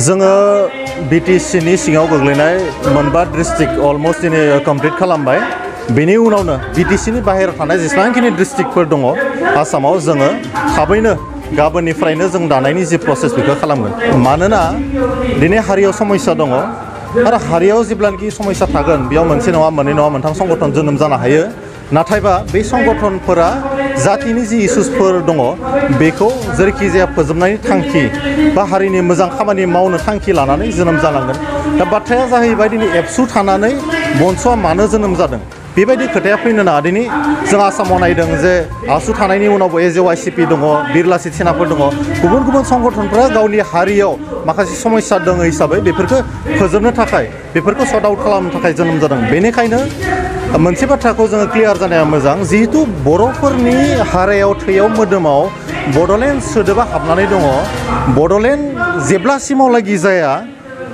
जोङो BTC नि सिङाव गोग्लैनाय मोनबा डिस्ट्रिक्ट अलमोस्ट दिनै कमप्लिट खालामबाय बेनि उनावनो BTC नि बाहेरायाव थानाय जेसेबांखिनि डिस्ट्रिक्टफोर दङ आसामाव जोङो थाबैनो गाबोननिफ्रायनो जों दानायनि जि प्रसेस बेखौ खालामगोन मानोना दिनै हारियाव समस्या दङ आरो हारियाव जेब्लानोखि समस्या थागोन बेयाव मोनसे नङा मोननै नङा मोनथाम संगठन जोनोम जानो हायो नाथायबा बे संगठनफोरा जातिनि जि इस्युसफोर दङ बेखौ जेरैखि जाया फोजोबनायनि थांखि बा हारिनि मोजां खामानि मावनो थांखि लानानै जोनोम जालांगोन दा बाथ्राया जाहैबाय दिनै एबसु थानानै बनस'आ मानो जोनोम जादों बेबायदि खोथाया फैनो नाङा दिनै जों आसामाव नायदों जे आसु थानायनि उनावबो AJYCP दङ बिरला सेनाफोर दङ गुबुन गुबुन संगठनफोरा गावनि हारियाव माखासे समस्या दङ हिसाबै बेफोरखौ फोजोबनो थाखाय बेफोरखौ सर्ट आउट खालामनो थाखाय जोनोम जादों बेनिखायनो मोनसे बाथ्राखौ जोङो क्लियार जानाया मोजां जिहेतु बर'फोरनि हारायाव थैयाव मोदोमाव बड'लेण्ड सोदोबा हाबनानै दङ बड'लेण्ड जेब्लासिमावलागि जाया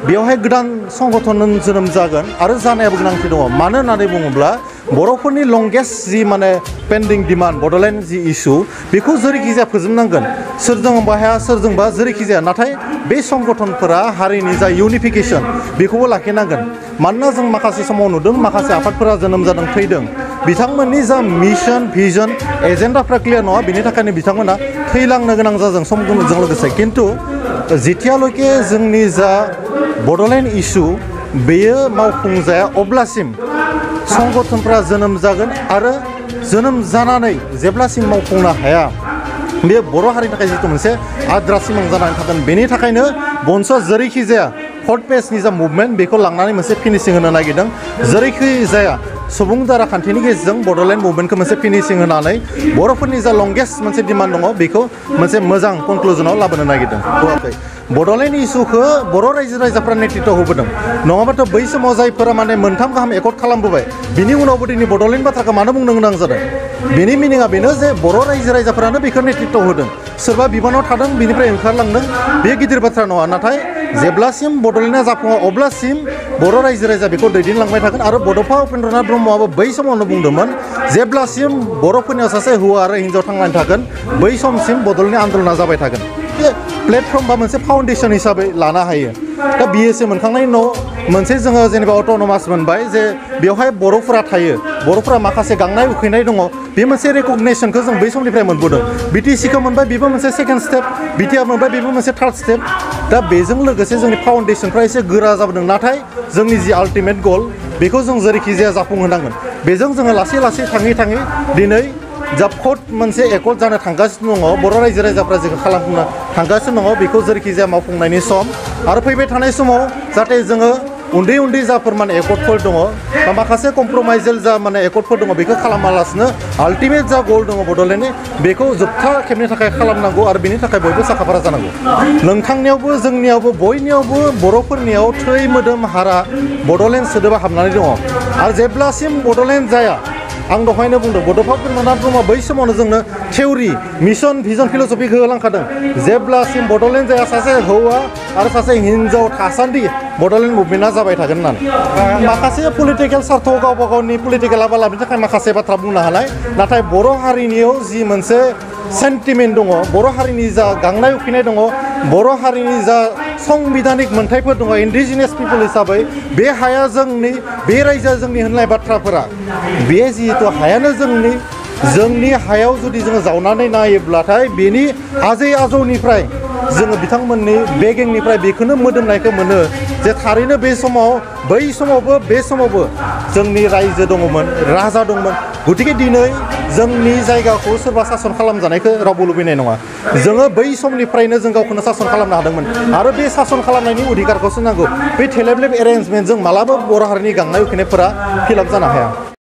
बेवहाय गोदान संगठन जोनोम जागोन आरो जानायाबो गोनांथि दङ मानो होननानै बुङोब्ला बर'फोरनि लंगेस्ट जि माने पेन्डिं डिमान्ड बड'लेण्ड जि इस्यु बेखौ जेरैखि जाया फोजोबनांगोन सोरजोंबा हाया सोरजोंबा जेरैखि जाया नाथाय बे संगठनफोरा हारिनि जा इउनिफिकेसन बेखौबो लाखिनांगोन मानोना जों माखासे समाव नुदों माखासे आफादफोरा जोनोम जादों थैदों बिथांमोननि जा मिशन भिजन एजेन्डाफ्रा क्लियार नङा बेनि थाखायनो बिथांमोना थैलांनो गोनां जादों समजों लोगोसे खिन्थु जेथियाल'के जोंनि जा बड'लेण्ड इस्यु बेयो मावफुंजाया अब्लासिम संगठनफ्रा जोनोम जागोन आरो जोनोम जानानै जेब्लासिम मावफुंनो हाया बे बर' हारिनि थाखाय जिथु मोनसे आद्रा सिमां जानानै थागोन बेनि थाखायनो बनस'आ जेरैखि जाया 4th पेजनि जा मुभमेन्ट बेखौ लांनानै मोनसे फिनिशिं होनो नागिरदों जेरैखि जाया सुबुं दाराखान्थिनि गेजेरजों बड'लेण्ड मुभमेन्टखौ मोनसे फिनिशिं होनानै बर'फोरनि जा लंगेस्ट मोनसे डिमान्ड दङ बेखौ मोनसे मोजां कनक्लुजनाव लाबोनो नागिरदों होआखै बड'लेण्ड इस्युखौ बर' रायजो राजाफ्रा नेतृत्व होबोदों नङाबाथ' बै समाव जायफोरा माने मोनथाम गाहाम एकर्ड खालामबोबाय बिनि उनावबो दिनै बड'लेण्ड बाथ्राखौ मानो बुंनो गोनां जादों बेनि मिनिङा बेनो जे बर' रायजो राजाफोरानो बेखौ नेतृत्व होदों सोरबा बिबानाव थादों बिनिफ्राय ओंखारलांदों बे गिदिर बाथ्रा नङा नाथाय जेब्लासिम बड'लेण्डआ जाफुङा अब्लासिम बर' रायजो राजा बेखौ दैदेनलांबाय थागोन आरो बड'फा उपेन्द्रनाथ ब्रह्मआबो बै समावनो बुंदोंमोन जेब्लासिम बर'फोरनियाव सासे हौवा आरो हिन्जाव थांनानै थागोन बै समसिम बड'लेण्डनि आन्दलना जाबाय थागोन बे प्लेटफर्म बा मोनसे फाउन्डेसन हिसाबै लानो हायो दा BSc मोनखांनायनि उनाव मोनसे जोङो जेनेबा अट'नमास मोनबाय जे बेवहाय बर'फोरा थायो बर'फोरा माखासे गांनाय उखैनाय दङ बे मोनसे रेकगनेसनखौ जों बै समनिफ्राय मोनबोदों BTCखौ मोनबाय बेबो मोनसे सेकेन्ड स्टेप BTR मोनबाय बेबो मोनसे थार्ड स्टेप दा बेजों लोगोसे जोंनि फाउन्डेसनफ्रा एसे गोरा जाबोदों नाथाय जोंनि जि आल्टिमेट गल बेखौ जों जेरैखि जाया जाफुंहोनांगोन बेजों जोङो लासै लासै थाङै थाङै दिनै जा 4th मोनसे एकर्ड जानो थांगासिनो दङ बर' रायजो राजाफ्रा जेखौ खालामनो थांगासिनो दङ बेखौ जेरैखि जाया मावफुंनायनि सम आरो फैबाय थानाय समाव जाहाथे जोङो उन्दै उन्दै जाफोर माने एकर्डफोर दङ बा माखासे कमप्रमाइजेल जा माने एकर्डफोर दङ बेखौ खालामालासिनो आल्टिमेट जा गल दङ बड'लेण्डनि बेखौ जोबथा खेबनि थाखाय खालामनांगौ आरो बेनि थाखाय बयबो साखाफारा जानांगौ नोंथांनियावबो जोंनियावबो बयनियावबो बर'फोरनियाव थै मोदोम हारा बड'लेण्ड सोदोबा हाबनानै दङ आरो जेब्लासिम बड'लेण्ड जाया आं दहायनो बुंदों बड'फा उपेन्द्रनाथ ब्रह्मआ बै समावनो जोंनो थिउरि मिशन भिजन फिल'सफिखौ होलांखादों जेब्लासिम बड'लेण्ड जाया सासे हौवा आरो सासे हिन्जाव थासान्दि बड'लेण्ड मुभमेन्टआ जाबाय थागोन होननानै माखासे पलिटिकेल सार्थ गावबा गावनि पलिटिकेल आबालाबनि थाखाय माखासे बाथ्रा बुंनो हानाय नाथाय बर' हारिनियाव जि मोनसे सेन्टिमेन्ट दङ बर' हारिनि जा गांनाय उखैनाय दङ बर' हारिनि जा संबिधानिक मोन्थाइफोर दङ इन्डिजिनियास पिपल हिसाबै बे हाया जोंनि बे रायजोआ जोंनि होननाय बाथ्राफोरा बे जिहेतु हायानो जोंनि हायाव जुदि जोङो जावनानै नायोब्लाथाय बेनि आजै आजौनिफ्राय जोङो बिथांमोननि बेगेंनिफ्राय बेखौनो मोदोमनायखौ मोनो जे थारैनो बे समाव बै समावबो बे समावबो जोंनि रायजो दङमोन राजा दंमोन गतिके दिनै जोंनि जायगाखौ सोरबा सासन खालामजानायखौ रावबो लुबैनाय नङा जोङो बै समनिफ्रायनो जों गावखौनो सासन खालामनो हादोंमोन आरो बे सासन खालामनायनि अधिकारखौसो नांगौ बे थेलेबलेब एरेन्जमेन्टजों मालाबा बर' हारिनि गांनाय उखैनायफोरा फिलाप जानो हाया